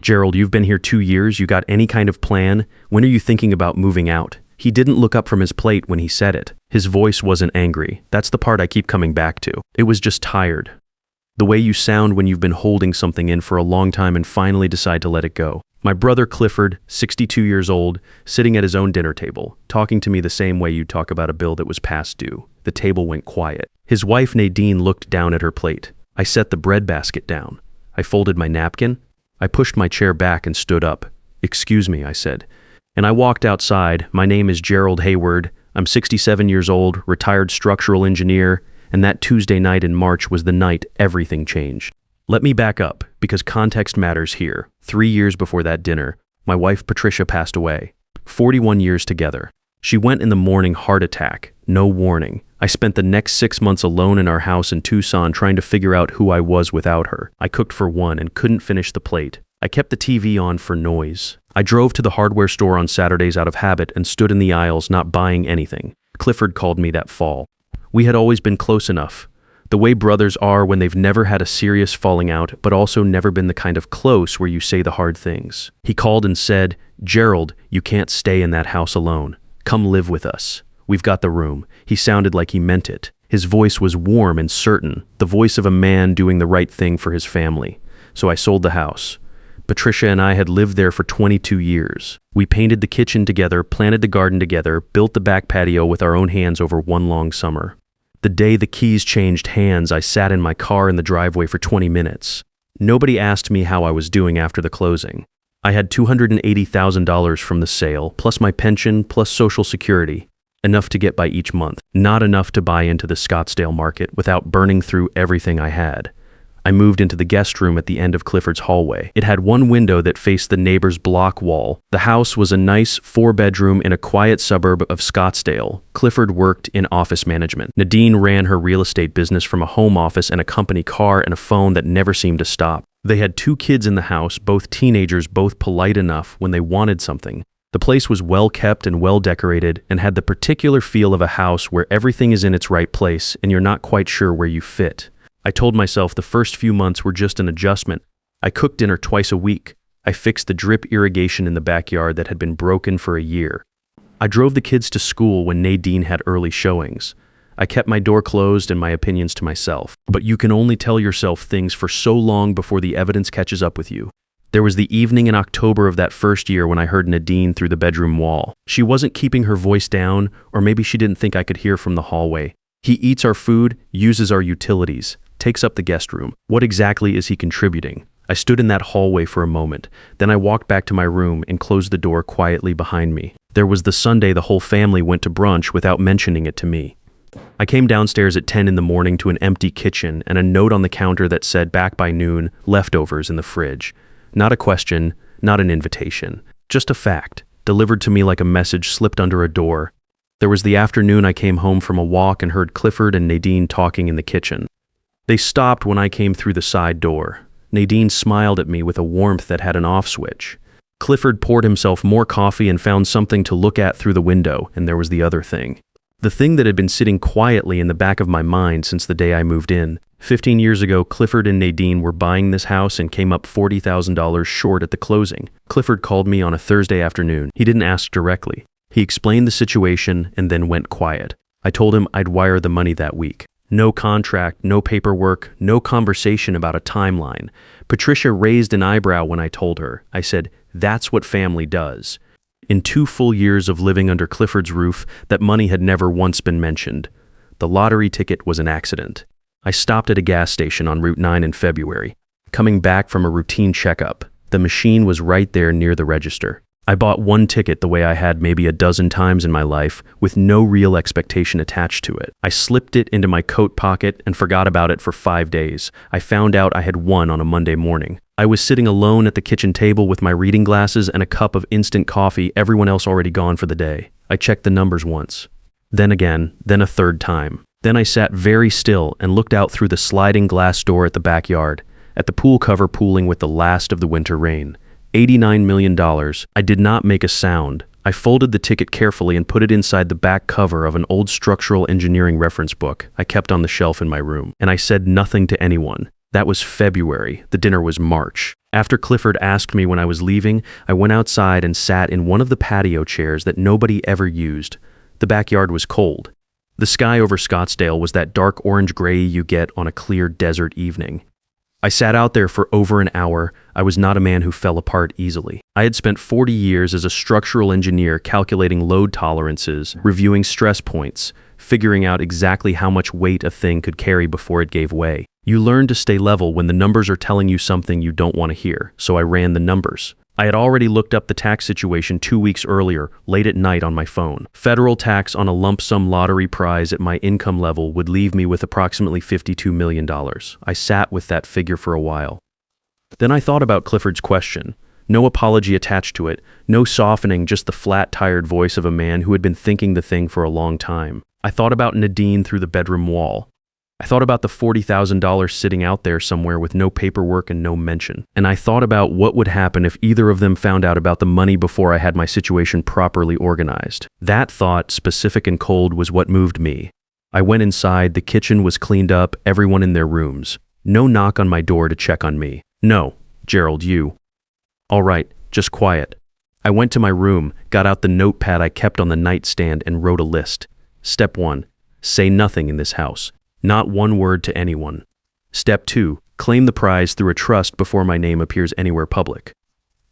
Gerald, you've been here 2 years. You got any kind of plan? When are you thinking about moving out? He didn't look up from his plate when he said it. His voice wasn't angry. That's the part I keep coming back to. It was just tired. The way you sound when you've been holding something in for a long time and finally decide to let it go. My brother Clifford, 62 years old, sitting at his own dinner table, talking to me the same way you'd talk about a bill that was past due. The table went quiet. His wife Nadine looked down at her plate. I set the bread basket down. I folded my napkin. I pushed my chair back and stood up. "Excuse me," I said. And I walked outside. My name is Gerald Hayward. I'm 67 years old, retired structural engineer, and that Tuesday night in March was the night everything changed. Let me back up, because context matters here. 3 years before that dinner, my wife Patricia passed away. 41 years together. She went in the morning, heart attack, no warning. I spent the next 6 months alone in our house in Tucson trying to figure out who I was without her. I cooked for one and couldn't finish the plate. I kept the TV on for noise. I drove to the hardware store on Saturdays out of habit and stood in the aisles not buying anything. Clifford called me that fall. We had always been close enough. The way brothers are when they've never had a serious falling out, but also never been the kind of close where you say the hard things. He called and said, "Gerald, you can't stay in that house alone. Come live with us. We've got the room." He sounded like he meant it. His voice was warm and certain, the voice of a man doing the right thing for his family. So I sold the house. Patricia and I had lived there for 22 years. We painted the kitchen together, planted the garden together, built the back patio with our own hands over one long summer. The day the keys changed hands, I sat in my car in the driveway for 20 minutes. Nobody asked me how I was doing after the closing. I had $280,000 from the sale, plus my pension, plus Social Security. Enough to get by each month. Not enough to buy into the Scottsdale market without burning through everything I had. I moved into the guest room at the end of Clifford's hallway. It had one window that faced the neighbor's block wall. The house was a nice 4-bedroom in a quiet suburb of Scottsdale. Clifford worked in office management. Nadine ran her real estate business from a home office and a company car and a phone that never seemed to stop. They had 2 kids in the house, both teenagers, both polite enough when they wanted something. The place was well kept and well decorated and had the particular feel of a house where everything is in its right place and you're not quite sure where you fit. I told myself the first few months were just an adjustment. I cooked dinner twice a week. I fixed the drip irrigation in the backyard that had been broken for a year. I drove the kids to school when Nadine had early showings. I kept my door closed and my opinions to myself. But you can only tell yourself things for so long before the evidence catches up with you. There was the evening in October of that first year when I heard Nadine through the bedroom wall. She wasn't keeping her voice down, or maybe she didn't think I could hear from the hallway. "He eats our food, uses our utilities, takes up the guest room. What exactly is he contributing?" I stood in that hallway for a moment. Then I walked back to my room and closed the door quietly behind me. There was the Sunday the whole family went to brunch without mentioning it to me. I came downstairs at 10 in the morning to an empty kitchen and a note on the counter that said back by noon, leftovers in the fridge. Not a question, not an invitation. Just a fact, delivered to me like a message slipped under a door. There was the afternoon I came home from a walk and heard Clifford and Nadine talking in the kitchen. They stopped when I came through the side door. Nadine smiled at me with a warmth that had an off switch. Clifford poured himself more coffee and found something to look at through the window, and there was the other thing. The thing that had been sitting quietly in the back of my mind since the day I moved in. 15 years ago, Clifford and Nadine were buying this house and came up $40,000 short at the closing. Clifford called me on a Thursday afternoon. He didn't ask directly. He explained the situation and then went quiet. I told him I'd wire the money that week. No contract, no paperwork, no conversation about a timeline. Patricia raised an eyebrow when I told her. I said, "That's what family does." In 2 full years of living under Clifford's roof, that money had never once been mentioned. The lottery ticket was an accident. I stopped at a gas station on Route 9 in February, coming back from a routine checkup. The machine was right there near the register. I bought one ticket the way I had maybe a dozen times in my life, with no real expectation attached to it. I slipped it into my coat pocket and forgot about it for 5 days. I found out I had won on a Monday morning. I was sitting alone at the kitchen table with my reading glasses and a cup of instant coffee, everyone else already gone for the day. I checked the numbers once. Then again, then a third time. Then I sat very still and looked out through the sliding glass door at the backyard, at the pool cover pooling with the last of the winter rain. $89 million. I did not make a sound. I folded the ticket carefully and put it inside the back cover of an old structural engineering reference book I kept on the shelf in my room. And I said nothing to anyone. That was February. The dinner was March. After Clifford asked me when I was leaving, I went outside and sat in one of the patio chairs that nobody ever used. The backyard was cold. The sky over Scottsdale was that dark orange-gray you get on a clear desert evening. I sat out there for over an hour. I was not a man who fell apart easily. I had spent 40 years as a structural engineer calculating load tolerances, reviewing stress points, figuring out exactly how much weight a thing could carry before it gave way. You learn to stay level when the numbers are telling you something you don't want to hear, so I ran the numbers. I had already looked up the tax situation 2 weeks earlier, late at night on my phone. Federal tax on a lump sum lottery prize at my income level would leave me with approximately $52 million. I sat with that figure for a while. Then I thought about Clifford's question. No apology attached to it, no softening, just the flat, tired voice of a man who had been thinking the thing for a long time. I thought about Nadine through the bedroom wall. I thought about the $40,000 sitting out there somewhere with no paperwork and no mention. And I thought about what would happen if either of them found out about the money before I had my situation properly organized. That thought, specific and cold, was what moved me. I went inside, the kitchen was cleaned up, everyone in their rooms. No knock on my door to check on me. No, Gerald, you. All right, just quiet. I went to my room, got out the notepad I kept on the nightstand and wrote a list. Step 1, say nothing in this house. Not one word to anyone. Step 2, claim the prize through a trust before my name appears anywhere public.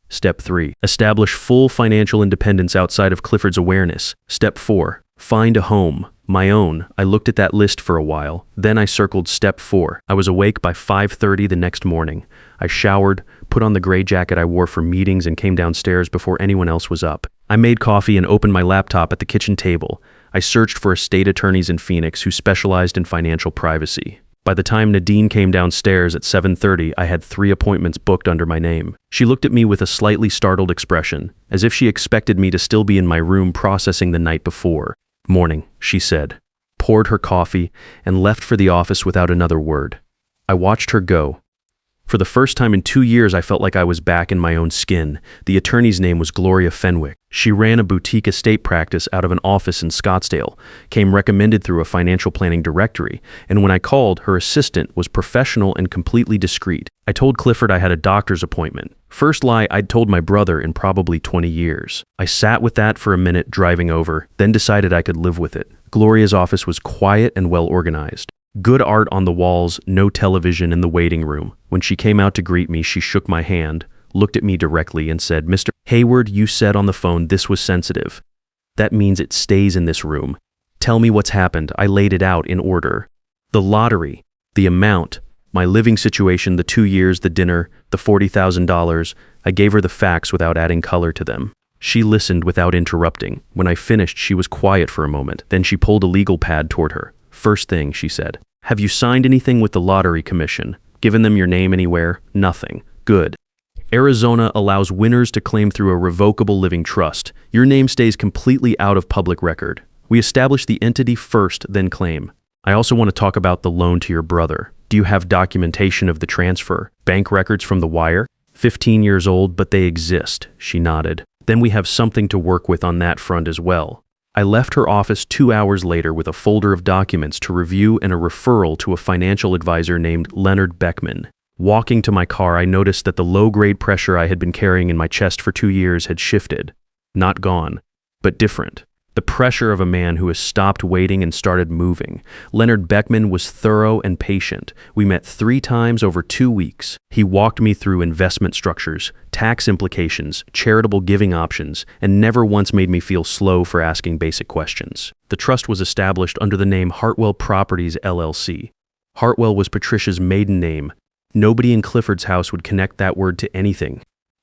Step 3, establish full financial independence outside of Clifford's awareness. Step 4, find a home, my own. I looked at that list for a while. Then I circled step 4. I was awake by 5:30 the next morning. I showered, put on the gray jacket I wore for meetings, and came downstairs before anyone else was up. I made coffee and opened my laptop at the kitchen table. I searched for estate attorneys in Phoenix who specialized in financial privacy. By the time Nadine came downstairs at 7:30, I had 3 appointments booked under my name. She looked at me with a slightly startled expression, as if she expected me to still be in my room processing the night before. Morning, she said, poured her coffee, and left for the office without another word. I watched her go. For the first time in 2 years, I felt like I was back in my own skin. The attorney's name was Gloria Fenwick. She ran a boutique estate practice out of an office in Scottsdale, came recommended through a financial planning directory, and when I called, her assistant was professional and completely discreet. I told Clifford I had a doctor's appointment. First lie I'd told my brother in probably 20 years. I sat with that for a minute driving over, then decided I could live with it. Gloria's office was quiet and well organized. Good art on the walls, no television in the waiting room. When she came out to greet me, she shook my hand, looked at me directly, and said, "Mr. Hayward, you said on the phone this was sensitive. That means it stays in this room. Tell me what's happened." I laid it out in order. The lottery, the amount, my living situation, the 2 years, the dinner, the $40,000. I gave her the facts without adding color to them. She listened without interrupting. When I finished, she was quiet for a moment. Then she pulled a legal pad toward her. "First thing," she said, "have you signed anything with the Lottery Commission? Given them your name anywhere?" "Nothing." "Good. Arizona allows winners to claim through a revocable living trust. Your name stays completely out of public record. We establish the entity first, then claim. I also want to talk about the loan to your brother. Do you have documentation of the transfer? Bank records from the wire? 15 years old, but they exist." She nodded. "Then we have something to work with on that front as well." I left her office 2 hours later with a folder of documents to review and a referral to a financial advisor named Leonard Beckman. Walking to my car, I noticed that the low-grade pressure I had been carrying in my chest for 2 years had shifted. Not gone, but different. The pressure of a man who has stopped waiting and started moving. Leonard Beckman was thorough and patient. We met 3 times over 2 weeks. He walked me through investment structures, tax implications, charitable giving options, and never once made me feel slow for asking basic questions. The trust was established under the name Hartwell Properties, LLC. Hartwell was Patricia's maiden name. Nobody in Clifford's house would connect that word to anything.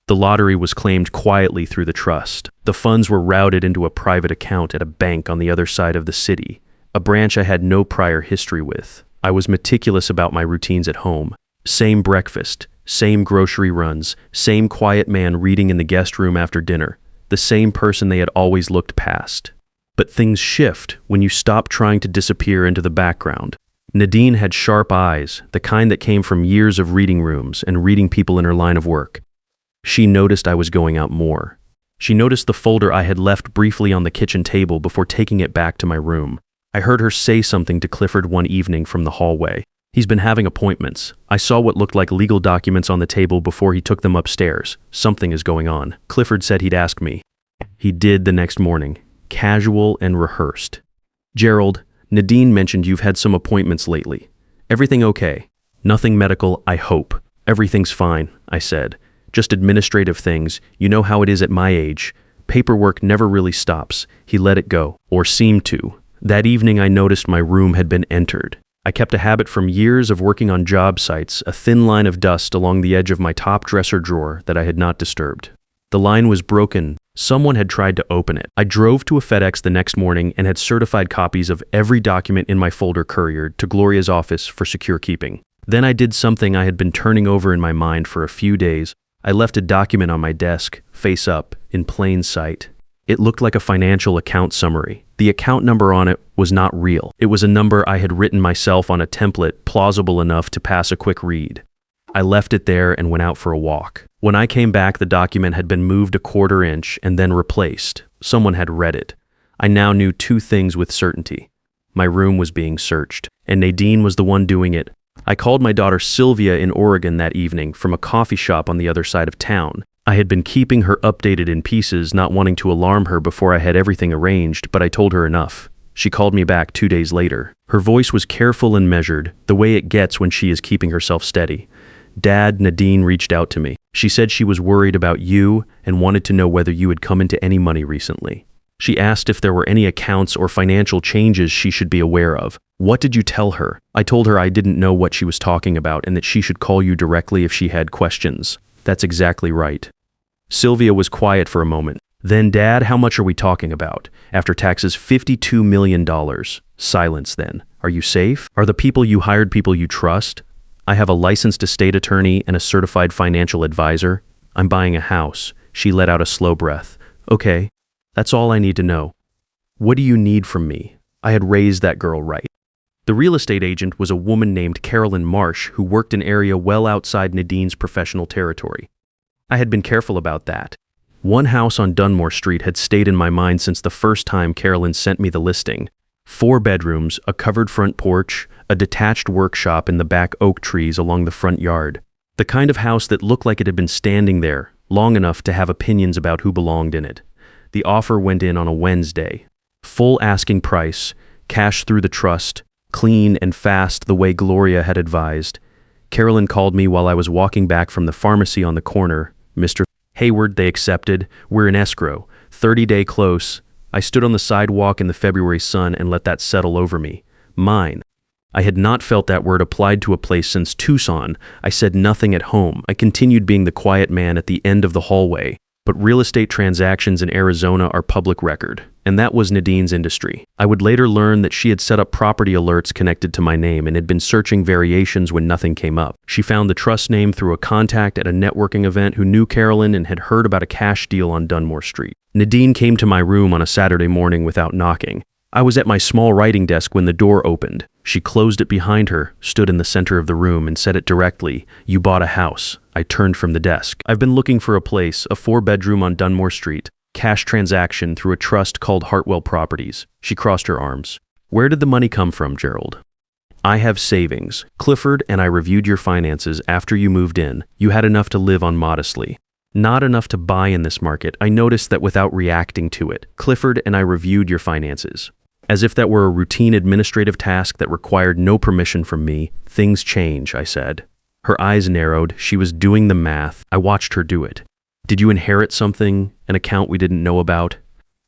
The lottery was claimed quietly through the trust. The funds were routed into a private account at a bank on the other side of the city, a branch I had no prior history with. I was meticulous about my routines at home. Same breakfast, same grocery runs, same quiet man reading in the guest room after dinner, the same person they had always looked past. But things shift when you stop trying to disappear into the background. Nadine had sharp eyes, the kind that came from years of reading rooms and reading people in her line of work. She noticed I was going out more. She noticed the folder I had left briefly on the kitchen table before taking it back to my room. I heard her say something to Clifford one evening from the hallway. He's been having appointments. I saw what looked like legal documents on the table before he took them upstairs. Something is going on. Clifford said he'd ask me. He did the next morning. Casual and rehearsed. Gerald, Nadine mentioned you've had some appointments lately. Everything okay? Nothing medical, I hope. Everything's fine, I said. Just administrative things. You know how it is at my age. Paperwork never really stops. He let it go, or seemed to. That evening I noticed my room had been entered. I kept a habit from years of working on job sites, a thin line of dust along the edge of my top dresser drawer that I had not disturbed. The line was broken. Someone had tried to open it. I drove to a FedEx the next morning and had certified copies of every document in my folder couriered to Gloria's office for secure keeping. Then I did something I had been turning over in my mind for a few days. I left a document on my desk, face up, in plain sight. It looked like a financial account summary. The account number on it was not real. It was a number I had written myself on a template plausible enough to pass a quick read. I left it there and went out for a walk. When I came back, the document had been moved a quarter inch and then replaced. Someone had read it. I now knew two things with certainty. My room was being searched, and Nadine was the one doing it. I called my daughter Sylvia in Oregon that evening from a coffee shop on the other side of town. I had been keeping her updated in pieces, not wanting to alarm her before I had everything arranged, but I told her enough. She called me back 2 days later. Her voice was careful and measured, the way it gets when she is keeping herself steady. Dad, Nadine reached out to me. She said she was worried about you and wanted to know whether you had come into any money recently. She asked if there were any accounts or financial changes she should be aware of. What did you tell her? I told her I didn't know what she was talking about and that she should call you directly if she had questions. That's exactly right. Sylvia was quiet for a moment. Then, Dad, how much are we talking about? After taxes, $52 million. Silence then. Are you safe? Are the people you hired people you trust? I have a licensed estate attorney and a certified financial advisor. I'm buying a house. She let out a slow breath. Okay, that's all I need to know. What do you need from me? I had raised that girl right. The real estate agent was a woman named Carolyn Marsh who worked an area well outside Nadine's professional territory. I had been careful about that. One house on Dunmore Street had stayed in my mind since the first time Carolyn sent me the listing. 4 bedrooms, a covered front porch, a detached workshop in the back oak trees along the front yard. The kind of house that looked like it had been standing there long enough to have opinions about who belonged in it. The offer went in on a Wednesday. Full asking price, cash through the trust, clean and fast the way Gloria had advised. Carolyn called me while I was walking back from the pharmacy on the corner. Mr. Hayward, they accepted. We're in escrow. 30-day close. I stood on the sidewalk in the February sun and let that settle over me. Mine. I had not felt that word applied to a place since Tucson. I said nothing at home. I continued being the quiet man at the end of the hallway. But real estate transactions in Arizona are public record, and that was Nadine's industry. I would later learn that she had set up property alerts connected to my name and had been searching variations when nothing came up. She found the trust name through a contact at a networking event who knew Carolyn and had heard about a cash deal on Dunmore Street. Nadine came to my room on a Saturday morning without knocking. I was at my small writing desk when the door opened. She closed it behind her, stood in the center of the room, and said it directly. You bought a house. I turned from the desk. I've been looking for a place, a 4-bedroom on Dunmore Street. Cash transaction through a trust called Hartwell Properties. She crossed her arms. Where did the money come from, Gerald? I have savings. Clifford and I reviewed your finances after you moved in. You had enough to live on modestly. Not enough to buy in this market. I noticed that without reacting to it. Clifford and I reviewed your finances. As if that were a routine administrative task that required no permission from me. Things change, I said. Her eyes narrowed. She was doing the math. I watched her do it. Did you inherit something, an account we didn't know about?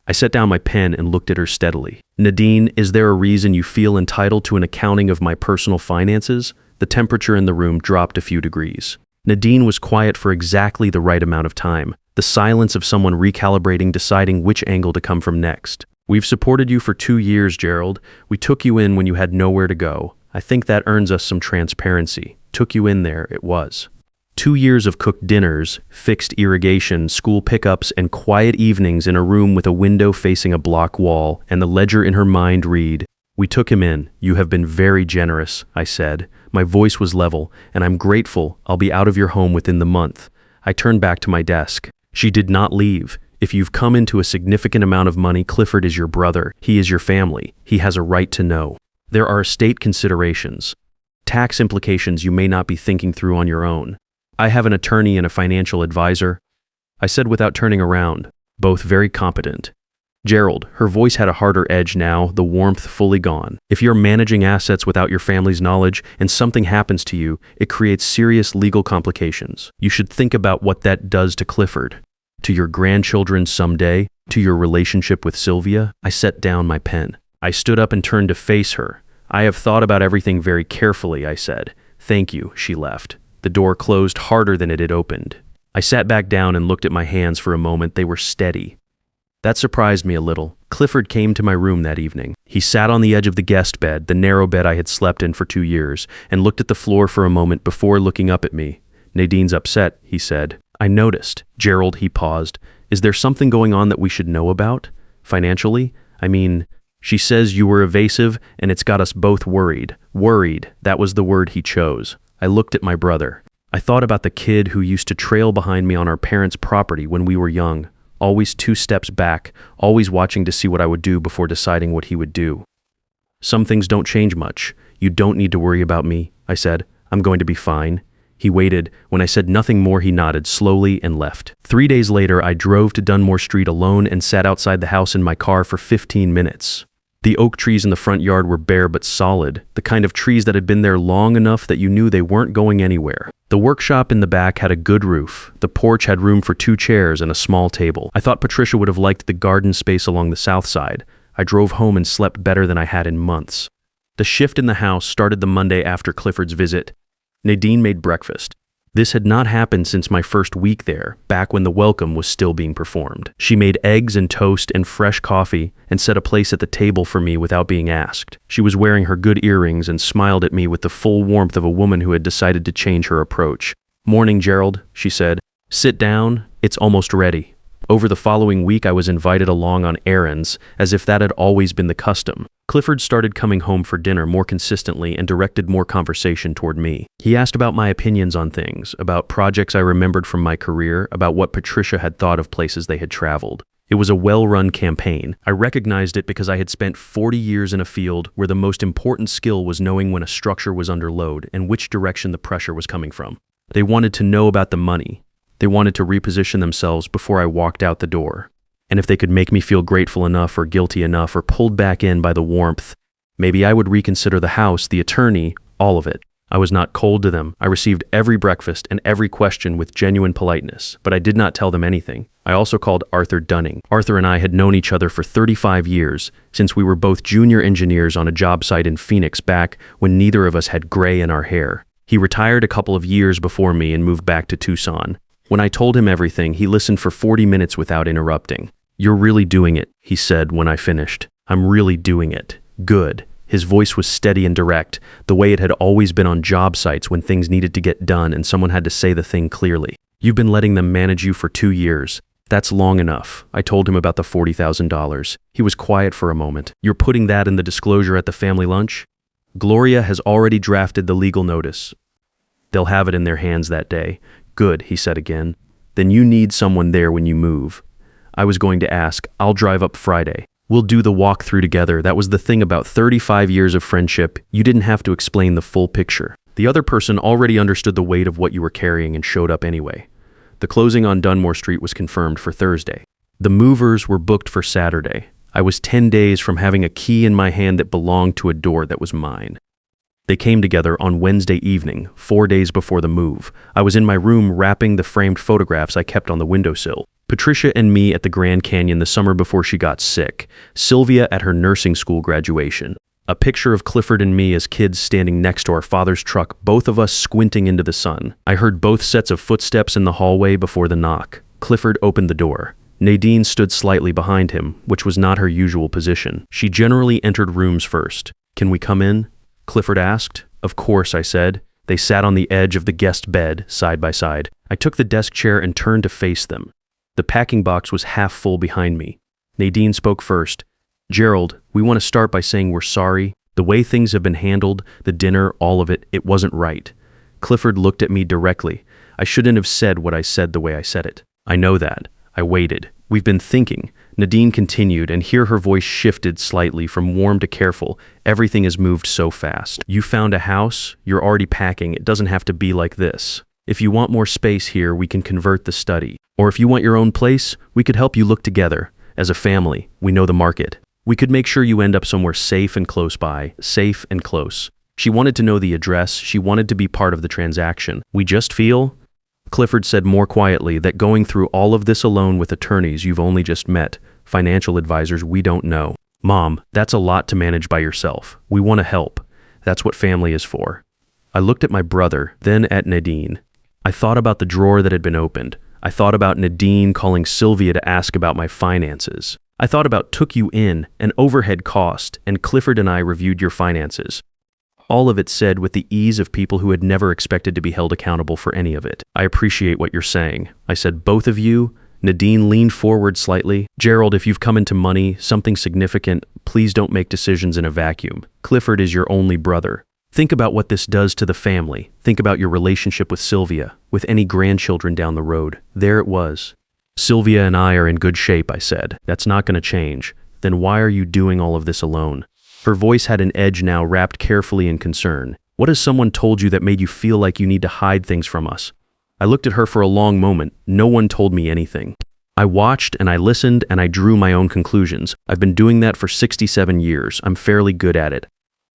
I set down my pen and looked at her steadily. Nadine, is there a reason you feel entitled to an accounting of my personal finances? The temperature in the room dropped a few degrees. Nadine was quiet for exactly the right amount of time. The silence of someone recalibrating, deciding which angle to come from next. We've supported you for 2 years, Gerald. We took you in when you had nowhere to go. I think that earns us some transparency. Took you in there, it was. 2 years of cooked dinners, fixed irrigation, school pickups, and quiet evenings in a room with a window facing a block wall, and the ledger in her mind read, We took him in. You have been very generous, I said. My voice was level, and I'm grateful. I'll be out of your home within the month. I turned back to my desk. She did not leave. If you've come into a significant amount of money, Clifford is your brother. He is your family. He has a right to know. There are estate considerations. Tax implications you may not be thinking through on your own. I have an attorney and a financial advisor, I said without turning around, both very competent. Gerald, her voice had a harder edge now, the warmth fully gone. If you're managing assets without your family's knowledge and something happens to you, it creates serious legal complications. You should think about what that does to Clifford, to your grandchildren someday, to your relationship with Sylvia. I set down my pen. I stood up and turned to face her. I have thought about everything very carefully, I said. Thank you, she left. The door closed harder than it had opened. I sat back down and looked at my hands for a moment. They were steady. That surprised me a little. Clifford came to my room that evening. He sat on the edge of the guest bed, the narrow bed I had slept in for 2 years, and looked at the floor for a moment before looking up at me. Nadine's upset, he said. I noticed. Gerald, he paused. Is there something going on that we should know about? Financially? I mean, she says you were evasive, and it's got us both worried. Worried, that was the word he chose. I looked at my brother. I thought about the kid who used to trail behind me on our parents' property when we were young. Always 2 steps back, always watching to see what I would do before deciding what he would do. Some things don't change much. You don't need to worry about me, I said. I'm going to be fine. He waited. When I said nothing more, he nodded slowly and left. 3 days later, I drove to Dunmore Street alone and sat outside the house in my car for 15 minutes. The oak trees in the front yard were bare but solid, the kind of trees that had been there long enough that you knew they weren't going anywhere. The workshop in the back had a good roof. The porch had room for 2 chairs and a small table. I thought Patricia would have liked the garden space along the south side. I drove home and slept better than I had in months. The shift in the house started the Monday after Clifford's visit. Nadine made breakfast. This had not happened since my first week there, back when the welcome was still being performed. She made eggs and toast and fresh coffee and set a place at the table for me without being asked. She was wearing her good earrings and smiled at me with the full warmth of a woman who had decided to change her approach. Morning, Gerald, she said. Sit down, it's almost ready. Over the following week, I was invited along on errands, as if that had always been the custom. Clifford started coming home for dinner more consistently and directed more conversation toward me. He asked about my opinions on things, about projects I remembered from my career, about what Patricia had thought of places they had traveled. It was a well-run campaign. I recognized it because I had spent 40 years in a field where the most important skill was knowing when a structure was under load and which direction the pressure was coming from. They wanted to know about the money. They wanted to reposition themselves before I walked out the door. And if they could make me feel grateful enough or guilty enough or pulled back in by the warmth, maybe I would reconsider the house, the attorney, all of it. I was not cold to them. I received every breakfast and every question with genuine politeness, but I did not tell them anything. I also called Arthur Dunning. Arthur and I had known each other for 35 years, since we were both junior engineers on a job site in Phoenix back when neither of us had gray in our hair. He retired a couple of years before me and moved back to Tucson. When I told him everything, he listened for 40 minutes without interrupting. You're really doing it, he said when I finished. I'm really doing it. Good. His voice was steady and direct, the way it had always been on job sites when things needed to get done and someone had to say the thing clearly. You've been letting them manage you for 2 years. That's long enough. I told him about the $40,000. He was quiet for a moment. You're putting that in the disclosure at the family lunch? Gloria has already drafted the legal notice. They'll have it in their hands that day. Good, he said again. Then you need someone there when you move. I was going to ask, I'll drive up Friday. We'll do the walkthrough together. That was the thing about 35 years of friendship. You didn't have to explain the full picture. The other person already understood the weight of what you were carrying and showed up anyway. The closing on Dunmore Street was confirmed for Thursday. The movers were booked for Saturday. I was 10 days from having a key in my hand that belonged to a door that was mine. They came together on Wednesday evening, 4 days before the move. I was in my room wrapping the framed photographs I kept on the windowsill. Patricia and me at the Grand Canyon the summer before she got sick. Sylvia at her nursing school graduation. A picture of Clifford and me as kids standing next to our father's truck, both of us squinting into the sun. I heard both sets of footsteps in the hallway before the knock. Clifford opened the door. Nadine stood slightly behind him, which was not her usual position. She generally entered rooms first. Can we come in? Clifford asked. Of course, I said. They sat on the edge of the guest bed, side by side. I took the desk chair and turned to face them. The packing box was half full behind me. Nadine spoke first. Gerald, we want to start by saying we're sorry. The way things have been handled, the dinner, all of it, it wasn't right. Clifford looked at me directly. I shouldn't have said what I said the way I said it. I know that. I waited. We've been thinking, Nadine continued, and here her voice shifted slightly from warm to careful. Everything has moved so fast. You found a house, you're already packing, it doesn't have to be like this. If you want more space here, we can convert the study. Or if you want your own place, we could help you look together. As a family, we know the market. We could make sure you end up somewhere safe and close by, safe and close. She wanted to know the address, she wanted to be part of the transaction. We just feel, Clifford said more quietly, that going through all of this alone with attorneys you've only just met, financial advisors we don't know. Mom, that's a lot to manage by yourself. We want to help. That's what family is for. I looked at my brother, then at Nadine. I thought about the drawer that had been opened. I thought about Nadine calling Sylvia to ask about my finances. I thought about took you in, an overhead cost, and Clifford and I reviewed your finances. All of it said with the ease of people who had never expected to be held accountable for any of it. I appreciate what you're saying. I said, both of you. Nadine leaned forward slightly. Gerald, if you've come into money, something significant, please don't make decisions in a vacuum. Clifford is your only brother. Think about what this does to the family. Think about your relationship with Sylvia, with any grandchildren down the road. There it was. Sylvia and I are in good shape, I said. That's not going to change. Then why are you doing all of this alone? Her voice had an edge now, wrapped carefully in concern. What has someone told you that made you feel like you need to hide things from us? I looked at her for a long moment. No one told me anything. I watched and I listened and I drew my own conclusions. I've been doing that for 67 years. I'm fairly good at it.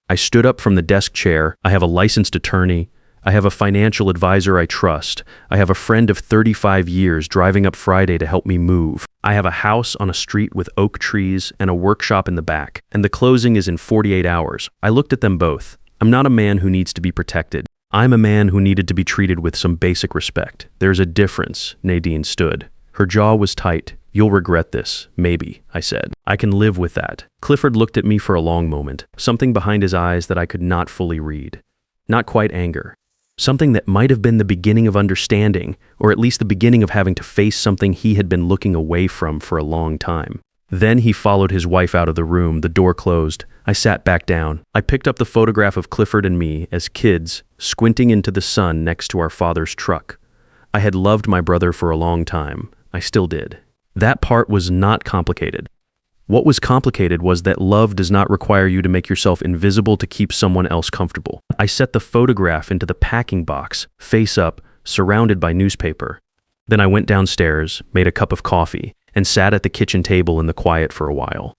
I stood up from the desk chair. I have a licensed attorney. I have a financial advisor I trust. I have a friend of 35 years driving up Friday to help me move. I have a house on a street with oak trees and a workshop in the back, and the closing is in 48 hours. I looked at them both. I'm not a man who needs to be protected. I'm a man who needed to be treated with some basic respect. There's a difference. Nadine stood. Her jaw was tight. You'll regret this, maybe, I said. I can live with that. Clifford looked at me for a long moment, something behind his eyes that I could not fully read. Not quite anger. Something that might have been the beginning of understanding, or at least the beginning of having to face something he had been looking away from for a long time. Then he followed his wife out of the room, the door closed. I sat back down. I picked up the photograph of Clifford and me as kids, squinting into the sun next to our father's truck. I had loved my brother for a long time. I still did. That part was not complicated. What was complicated was that love does not require you to make yourself invisible to keep someone else comfortable. I set the photograph into the packing box, face up, surrounded by newspaper. Then I went downstairs, made a cup of coffee, and sat at the kitchen table in the quiet for a while.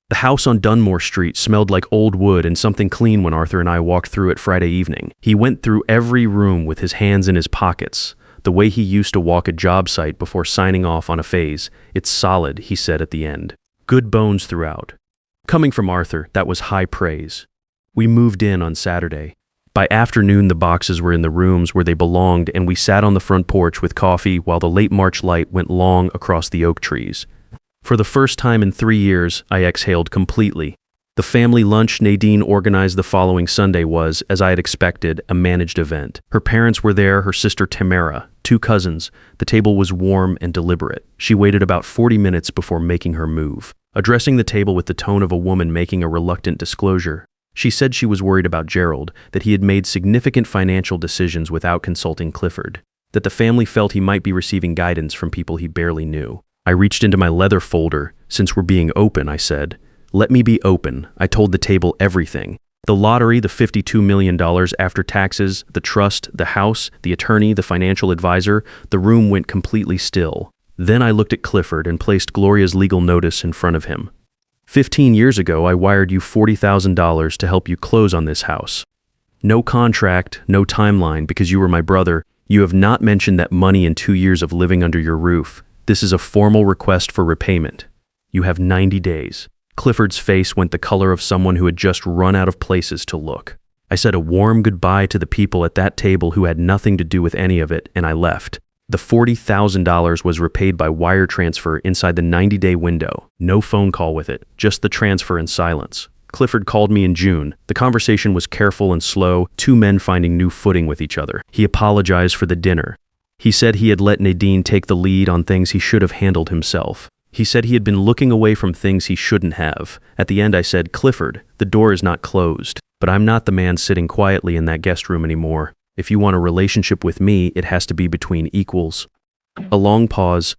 The house on Dunmore Street smelled like old wood and something clean when Arthur and I walked through it Friday evening. He went through every room with his hands in his pockets, the way he used to walk a job site before signing off on a phase. It's solid, he said at the end. Good bones throughout. Coming from Arthur, that was high praise. We moved in on Saturday. By afternoon, the boxes were in the rooms where they belonged, and we sat on the front porch with coffee while the late March light went long across the oak trees. For the first time in 3 years, I exhaled completely. The family lunch Nadine organized the following Sunday was, as I had expected, a managed event. Her parents were there, her sister Tamara, 2 cousins. The table was warm and deliberate. She waited about 40 minutes before making her move. Addressing the table with the tone of a woman making a reluctant disclosure, she said she was worried about Gerald, that he had made significant financial decisions without consulting Clifford, that the family felt he might be receiving guidance from people he barely knew. I reached into my leather folder. Since we're being open, I said. Let me be open. I told the table everything. The lottery, the $52 million after taxes, the trust, the house, the attorney, the financial advisor. The room went completely still. Then I looked at Clifford and placed Gloria's legal notice in front of him. 15 years ago, I wired you $40,000 to help you close on this house. No contract, no timeline, because you were my brother. You have not mentioned that money in 2 years of living under your roof. This is a formal request for repayment. You have 90 days. Clifford's face went the color of someone who had just run out of places to look. I said a warm goodbye to the people at that table who had nothing to do with any of it, and I left. The $40,000 was repaid by wire transfer inside the 90-day window. No phone call with it, just the transfer and silence. Clifford called me in June. The conversation was careful and slow, 2 men finding new footing with each other. He apologized for the dinner. He said he had let Nadine take the lead on things he should have handled himself. He said he had been looking away from things he shouldn't have. At the end I said, Clifford, the door is not closed, but I'm not the man sitting quietly in that guest room anymore. If you want a relationship with me, it has to be between equals. A long pause.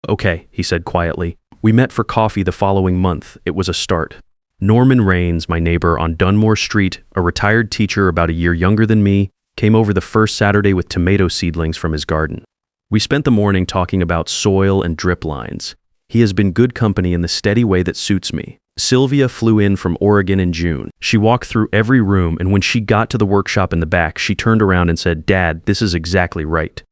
Okay, he said quietly. We met for coffee the following month. It was a start. Norman Raines, my neighbor on Dunmore Street, a retired teacher about a year younger than me, came over the first Saturday with tomato seedlings from his garden. We spent the morning talking about soil and drip lines. He has been good company in the steady way that suits me. Sylvia flew in from Oregon in June. She walked through every room, and when she got to the workshop in the back, she turned around and said, "Dad, this is exactly right."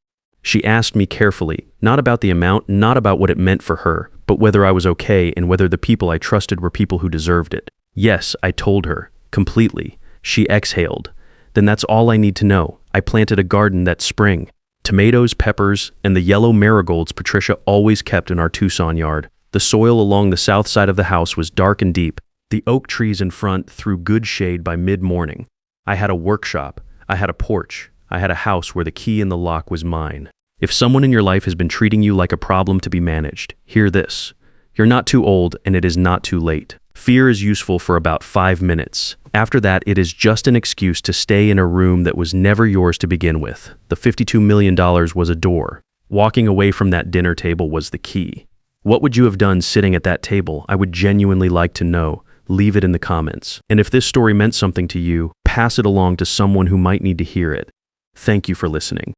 She asked me carefully, not about the amount, not about what it meant for her, but whether I was okay and whether the people I trusted were people who deserved it. Yes, I told her, completely. She exhaled. Then that's all I need to know. I planted a garden that spring. Tomatoes, peppers, and the yellow marigolds Patricia always kept in our Tucson yard. The soil along the south side of the house was dark and deep. The oak trees in front threw good shade by mid-morning. I had a workshop. I had a porch. I had a house where the key in the lock was mine. If someone in your life has been treating you like a problem to be managed, hear this. You're not too old, and it is not too late. Fear is useful for about 5 minutes. After that, it is just an excuse to stay in a room that was never yours to begin with. The $52 million was a door. Walking away from that dinner table was the key. What would you have done sitting at that table? I would genuinely like to know. Leave it in the comments. And if this story meant something to you, pass it along to someone who might need to hear it. Thank you for listening.